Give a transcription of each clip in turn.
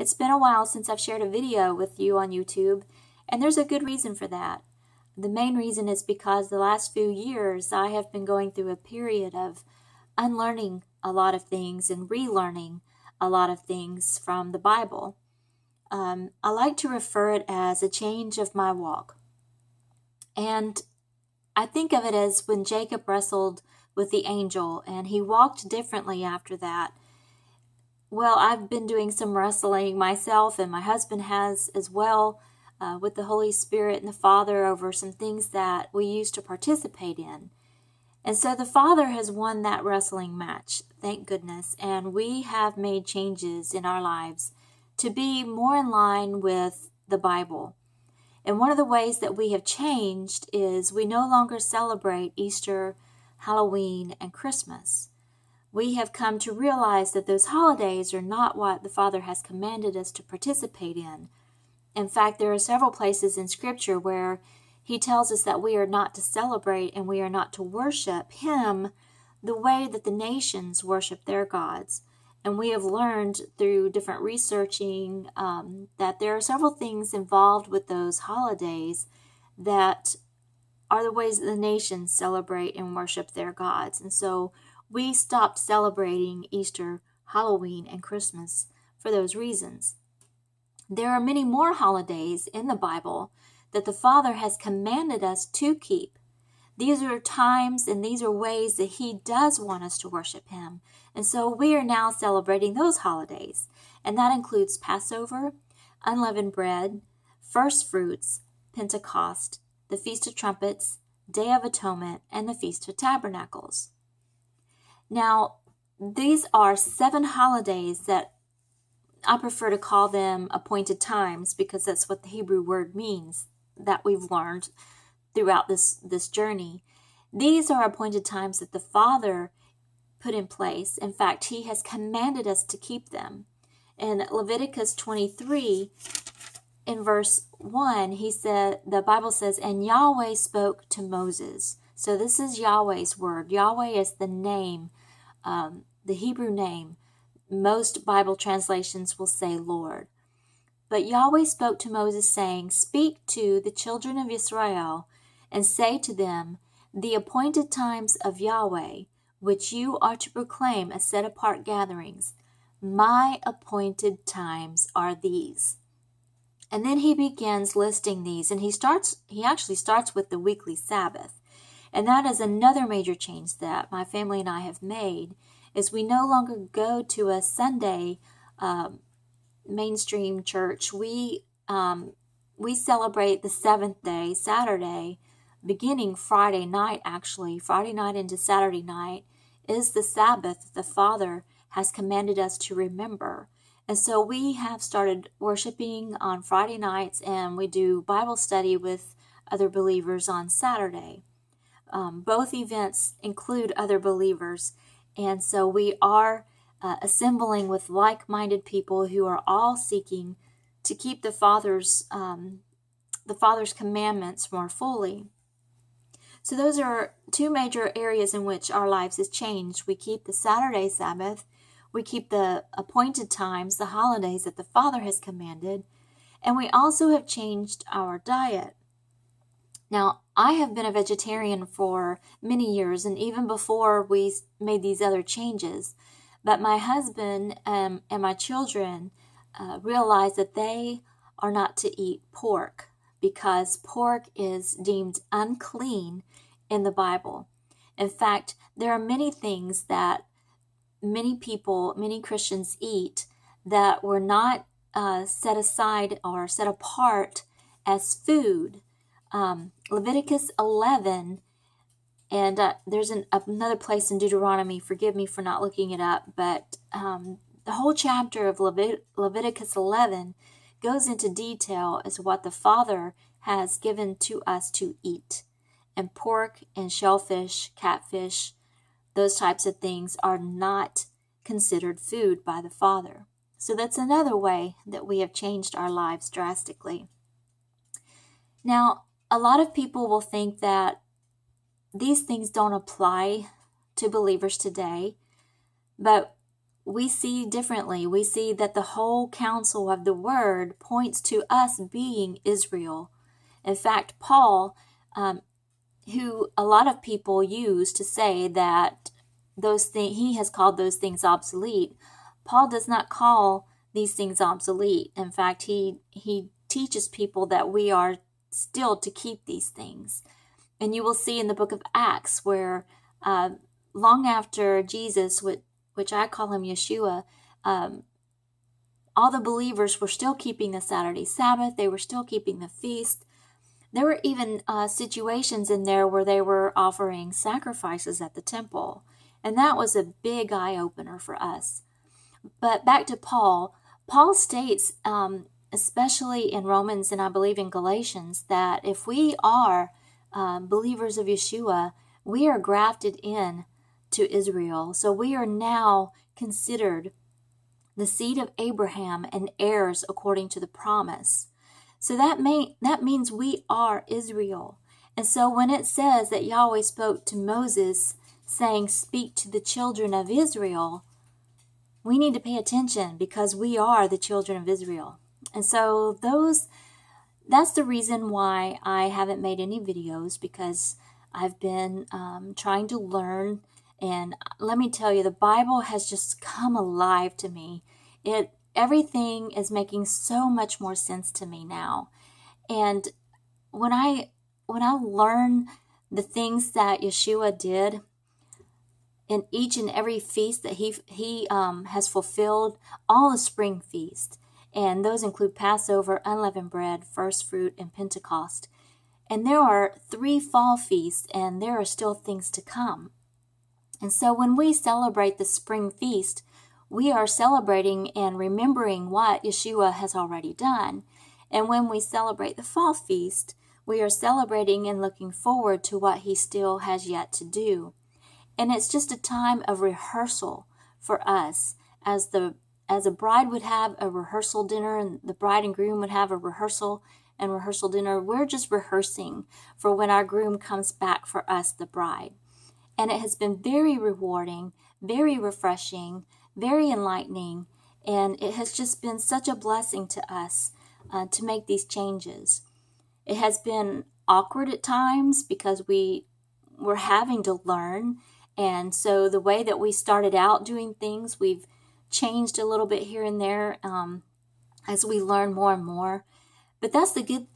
It's been a while since I've shared a video with you on YouTube, and there's a good reason for that. The main reason is because the last few years I have been going through a period of unlearning a lot of things and relearning a lot of things from the Bible. I like to refer it as a change of my walk. And I think of it as when Jacob wrestled with the angel and he walked differently after that. Well, I've been doing some wrestling myself, and my husband has as well, with the Holy Spirit and the Father over some things that we used to participate in. And so the Father has won that wrestling match, thank goodness, and we have made changes in our lives to be more in line with the Bible. And one of the ways that we have changed is we no longer celebrate Easter, Halloween, and Christmas. We have come to realize that those holidays are not what the Father has commanded us to participate in. In fact, there are several places in Scripture where He tells us that we are not to celebrate and we are not to worship Him the way that the nations worship their gods. And we have learned through different researching that there are several things involved with those holidays that are the ways that the nations celebrate and worship their gods. And so we stopped celebrating Easter, Halloween, and Christmas for those reasons. There are many more holidays in the Bible that the Father has commanded us to keep. These are times and these are ways that He does want us to worship Him. And so we are now celebrating those holidays. And that includes Passover, unleavened bread, first fruits, Pentecost, the Feast of Trumpets, Day of Atonement, and the Feast of Tabernacles. Now, these are 7 holidays that I prefer to call them appointed times because that's what the Hebrew word means that we've learned throughout this journey. These are appointed times that the Father put in place. In fact, He has commanded us to keep them. In Leviticus 23, in verse 1, the Bible says, "And Yahweh spoke to Moses." So this is Yahweh's word. Yahweh is the name, the Hebrew name. Most Bible translations will say Lord. But Yahweh spoke to Moses, saying, "Speak to the children of Israel, and say to them, the appointed times of Yahweh, which you are to proclaim as set-apart gatherings, my appointed times are these." And then he begins listing these, and he actually starts with the weekly Sabbath. And that is another major change that my family and I have made, is we no longer go to a Sunday mainstream church. We celebrate the 7th day, Saturday, beginning Friday night actually. Friday night into Saturday night is the Sabbath the Father has commanded us to remember. And so we have started worshiping on Friday nights, and we do Bible study with other believers on Saturday. Both events include other believers. And so we are assembling with like-minded people who are all seeking to keep the Father's commandments more fully. So those are 2 major areas in which our lives has changed. We keep the Saturday Sabbath. We keep the appointed times, the holidays that the Father has commanded. And we also have changed our diet. Now, I have been a vegetarian for many years, and even before we made these other changes. But my husband and my children realized that they are not to eat pork because pork is deemed unclean in the Bible. In fact, there are many things that many Christians eat that were not set aside or set apart as food. Leviticus 11, and there's another place in Deuteronomy, forgive me for not looking it up, but the whole chapter of Leviticus 11 goes into detail as what the Father has given to us to eat. And pork and shellfish, catfish, those types of things are not considered food by the Father. So that's another way that we have changed our lives drastically. Now, a lot of people will think that these things don't apply to believers today, but we see differently. We see that the whole counsel of the word points to us being Israel. In fact, Paul, who a lot of people use to say that he has called those things obsolete, Paul does not call these things obsolete. In fact, he teaches people that we are still to keep these things. And you will see in the book of Acts where long after Jesus, which I call him Yeshua, all the believers were still keeping the Saturday Sabbath. They were still keeping the feast. There were even situations in there where they were offering sacrifices at the temple. And that was a big eye-opener for us. But back to Paul. Paul states, especially in Romans and I believe in Galatians, that if we are believers of Yeshua, we are grafted in to Israel. So we are now considered the seed of Abraham and heirs according to the promise. So that means we are Israel. And so when it says that Yahweh spoke to Moses, saying, "Speak to the children of Israel," we need to pay attention because we are the children of Israel. And so that's the reason why I haven't made any videos, because I've been trying to learn. And let me tell you, the Bible has just come alive to me. Everything is making so much more sense to me now. And when I learn the things that Yeshua did in each and every feast that he has fulfilled, all the spring feasts, and those include Passover, unleavened bread, first fruit, and Pentecost. And there are 3 fall feasts, and there are still things to come. And so when we celebrate the spring feast, we are celebrating and remembering what Yeshua has already done. And when we celebrate the fall feast, we are celebrating and looking forward to what he still has yet to do. And it's just a time of rehearsal for us, as a bride would have a rehearsal dinner and the bride and groom would have a rehearsal dinner. We're just rehearsing for when our groom comes back for us, the bride. And it has been very rewarding, very refreshing, very enlightening, and it has just been such a blessing to us to make these changes. It has been awkward at times because we were having to learn, and so the way that we started out doing things, we've changed a little bit here and there as we learn more and more. But that's the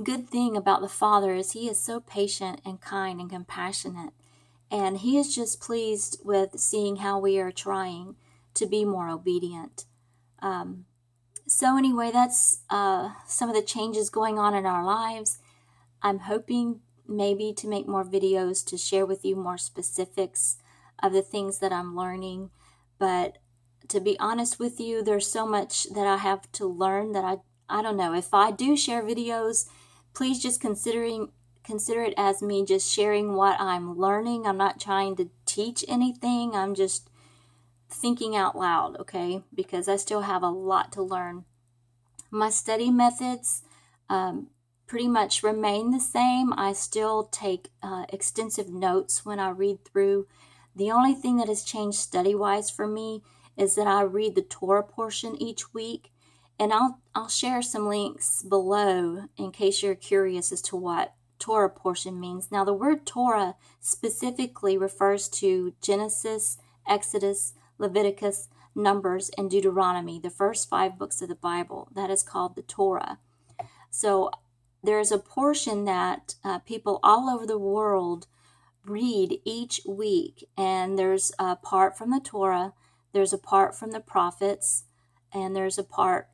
good thing about the Father, is he is so patient and kind and compassionate, and he is just pleased with seeing how we are trying to be more obedient. So anyway, that's some of the changes going on in our lives. I'm hoping maybe to make more videos to share with you more specifics of the things that I'm learning. But to be honest with you, there's so much that I have to learn that I don't know. If I do share videos, please just consider it as me just sharing what I'm learning. I'm not trying to teach anything. I'm just thinking out loud, okay? Because I still have a lot to learn. My study methods pretty much remain the same. I still take extensive notes when I read through. The only thing that has changed study-wise for me is that I read the Torah portion each week. And I'll share some links below in case you're curious as to what Torah portion means. Now, the word Torah specifically refers to Genesis, Exodus, Leviticus, Numbers, and Deuteronomy, the first 5 books of the Bible. That is called the Torah. So there is a portion that people all over the world read each week, and there's a part from the Torah, there's a part from the prophets, and there's a part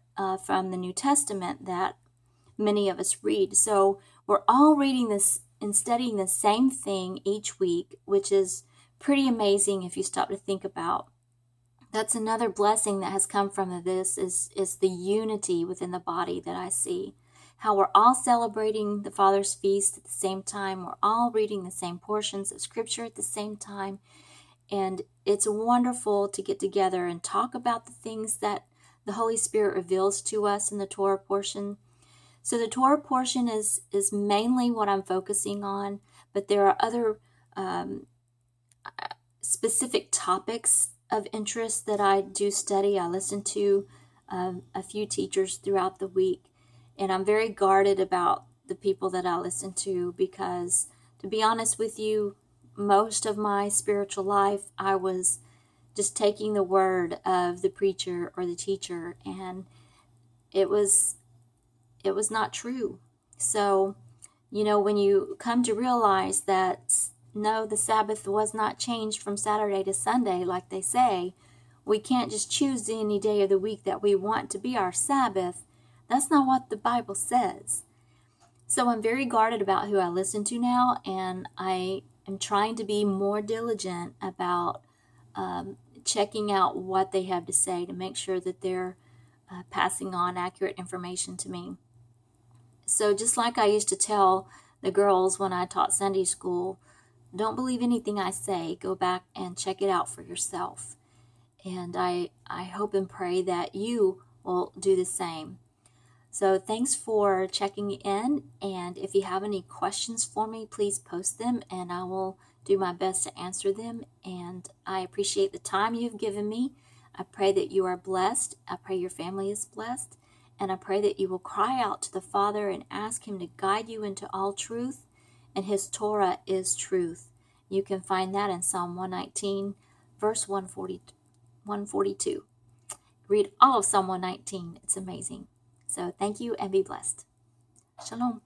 from the New Testament that many of us read. So we're all reading this and studying the same thing each week, which is pretty amazing if you stop to think about. That's another blessing that has come from this is the unity within the body that I see. How we're all celebrating the Father's feast at the same time. We're all reading the same portions of Scripture at the same time. And it's wonderful to get together and talk about the things that the Holy Spirit reveals to us in the Torah portion. So the Torah portion is mainly what I'm focusing on, but there are other specific topics of interest that I do study. I listen to a few teachers throughout the week, and I'm very guarded about the people that I listen to because, to be honest with you, most of my spiritual life, I was just taking the word of the preacher or the teacher, and it was not true. So, when you come to realize that no, the Sabbath was not changed from Saturday to Sunday like they say, we can't just choose any day of the week that we want to be our Sabbath. That's not what the Bible says. So I'm very guarded about who I listen to now, and I am trying to be more diligent about checking out what they have to say to make sure that they're passing on accurate information to me. So just like I used to tell the girls when I taught Sunday school, don't believe anything I say. Go back and check it out for yourself. And I hope and pray that you will do the same. So thanks for checking in. And if you have any questions for me, please post them and I will do my best to answer them. And I appreciate the time you've given me. I pray that you are blessed. I pray your family is blessed. And I pray that you will cry out to the Father and ask Him to guide you into all truth. And His Torah is truth. You can find that in Psalm 119, verse 142. Read all of Psalm 119. It's amazing. So thank you and be blessed. Shalom.